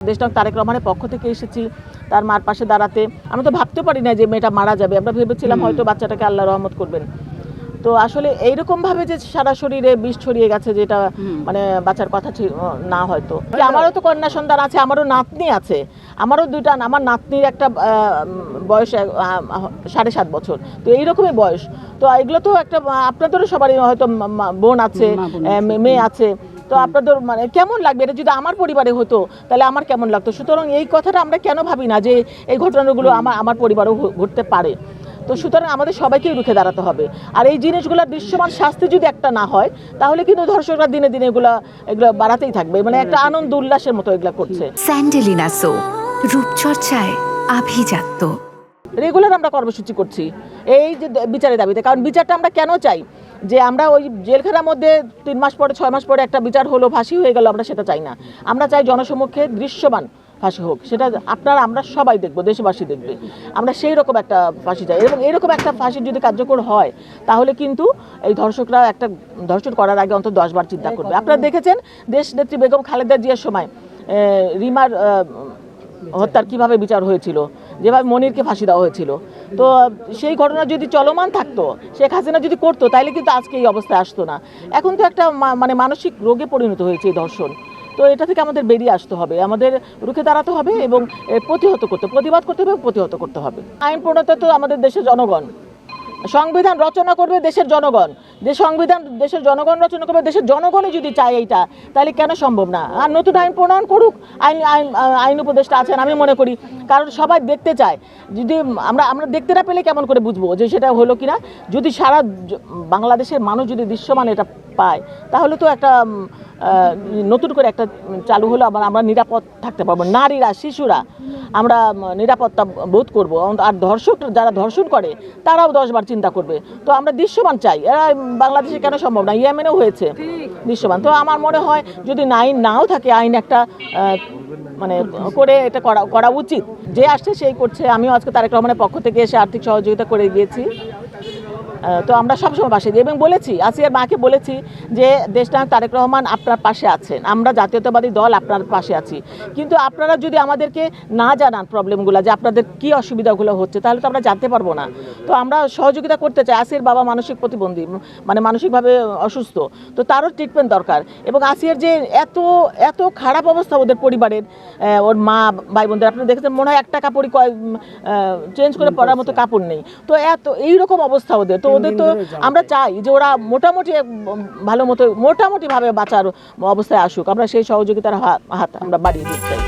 দেশনায়ক তারেক রহমানের পক্ষ থেকে এসেছি তার মার পাশে দাঁড়াতে। আমি তো ভাবতে পারি না যে মেয়েটা মারা যাবে, আমরা ভেবেছিলাম হয়তো বাচ্চাটাকে আল্লাহ রহমত করবেন। তো আসলে এইরকম ভাবে যে সারা শরীরে বিষ ছড়িয়ে গেছে, যেটা মানে বাঁচার কথা না হয়তো। আমারও তো কন্যা সন্তান আছে, আমারও নাতনি আছে, আমারও দুইটা, আমার নাতনির একটা বয়স 7.5 বছর, তো এইরকমই বয়স। তো এগুলো তো একটা, আপনাদেরও সবারই হয়তো বোন আছে, মেয়ে আছে, তো আপনাদের মানে কেমন লাগবে এটা যদি আমার পরিবারে হতো, তাহলে আমার কেমন লাগতো। সুতরাং এই কথাটা আমরা কেন ভাবি না যে এই ঘটনাগুলো আমার পরিবারেও ঘটতে পারে। তো সুতরাং আমাদের সবাইকেই রুখে দাঁড়াতে হবে। আর এই জিনিসগুলোর দৃশ্যমান শাস্তি যদি একটা না হয়, তাহলে কিন্তু ধর্ষকরা দিনে দিনে এগুলো বাড়াতেই থাকবে, মানে একটা আনন্দ উল্লাসের মতো এগুলো করছে। স্যান্ডেলিনা সো, রূপচর্চায় আভিজাত্য। রেগুলার আমরা কর্মসূচি করছি এই যে বিচারের দাবিতে। কারণ বিচারটা আমরা কেন চাই, যে আমরা ওই জেলখানার মধ্যে 3 মাস পরে 6 মাস পরে একটা বিচার হলো, ফাঁসি হয়ে গেল, আমরা সেটা চাই না। আমরা চাই জনসম্মুখে দৃশ্যমান ফাঁসি হোক, সেটা আপনারা আমরা সবাই দেখবো, দেশবাসী দেখবে। আমরা সেই রকম একটা ফাঁসি চাই, এবং এইরকম একটা ফাঁসি যদি কার্যকর হয়, তাহলে কিন্তু এই ধর্ষকরা একটা ধর্ষণ করার আগে অন্তত 10 বার চিন্তা করবে। আপনারা দেখেছেন দেশ নেত্রী বেগম খালেদা জিয়ার সময় রিমার হত্যার কিভাবে বিচার হয়েছিল, যেভাবে মনিরকে ফাঁসি দেওয়া হয়েছিল। তো সেই ঘটনা যদি চলমান থাকতো, শেখ হাসিনা যদি করতো, তাহলে কিন্তু আজকে এই অবস্থায় আসতো না। এখন তো একটা মানে মানসিক রোগে পরিণত হয়েছে এই ধর্ষণ। তো এটা থেকে আমাদের বেরিয়ে আসতে হবে, আমাদের রুখে দাঁড়াতে হবে এবং প্রতিবাদ করতে হবে, প্রতিহত করতে হবে। আইন প্রণেতা তো আমাদের দেশের জনগণ, সংবিধান রচনা করবে দেশের জনগণ। যে সংবিধান দেশের জনগণ রচনা করবে, দেশের জনগণই যদি চায় এইটা, তাহলে কেন সম্ভব না? আর নতুন আইন প্রণয়ন করুক, আইন উপদেষ্টা আছেন আমি মনে করি, কারণ সবাই দেখতে চায়। যদি আমরা দেখতে না পেলে কেমন করে বুঝবো যে সেটা হলো কিনা? যদি সারা বাংলাদেশের মানুষ যদি দৃশ্যমান এটা পায়, তাহলে তো একটা নতুন করে একটা চালু হলো, আমরা নিরাপদ থাকতে পারবো, নারীরা, শিশুরা আমরা নিরাপত্তা বোধ করবো। আর যারা ধর্ষণ করে তারাও 10 বার চিন্তা করবে। তো আমরা দৃশ্যমান চাই, এরা বাংলাদেশে কেন সম্ভব না? ইয়েমেনেও হয়েছে দৃশ্যমান। তো আমার মনে হয় যদি আইন নাও থাকে, আইন একটা মানে করে এটা করা উচিত। যে আসছে সেই করছে। আমিও আজকে তারেক রহমানের পক্ষ থেকে এসে আর্থিক সহযোগিতা করে গিয়েছি। তো আমরা সবসময় পাশে দিই, এবং বলেছি, আসিয়ার মাকে বলেছি যে দেশনায়ক তারেক রহমান আপনার পাশে আছেন, আমরা জাতীয়তাবাদী দল আপনার পাশে আছি। কিন্তু আপনারা যদি আমাদেরকে না জানান প্রবলেমগুলো, যে আপনাদের কী অসুবিধাগুলো হচ্ছে, তাহলে তো আমরা জানতে পারবো না। তো আমরা সহযোগিতা করতে চাই। আসিয়ার বাবা মানসিক প্রতিবন্ধী, মানে মানসিকভাবে অসুস্থ, তো তারও ট্রিটমেন্ট দরকার। এবং আসিয়ার যে এত খারাপ অবস্থা ওদের পরিবারের, ওর মা ভাই বোনদের, আপনি দেখেছেন মনে হয় একটা কাপড়ই চেঞ্জ করে পরার মতো কাপড় নেই। তো এইরকম অবস্থা ওদের। তো ওদের তো আমরা চাই যে ওরা মোটামুটিভাবে বাঁচার অবস্থায় আসুক। আমরা সেই সহযোগিতার হাত আমরা বাড়িয়ে দিতে চাই।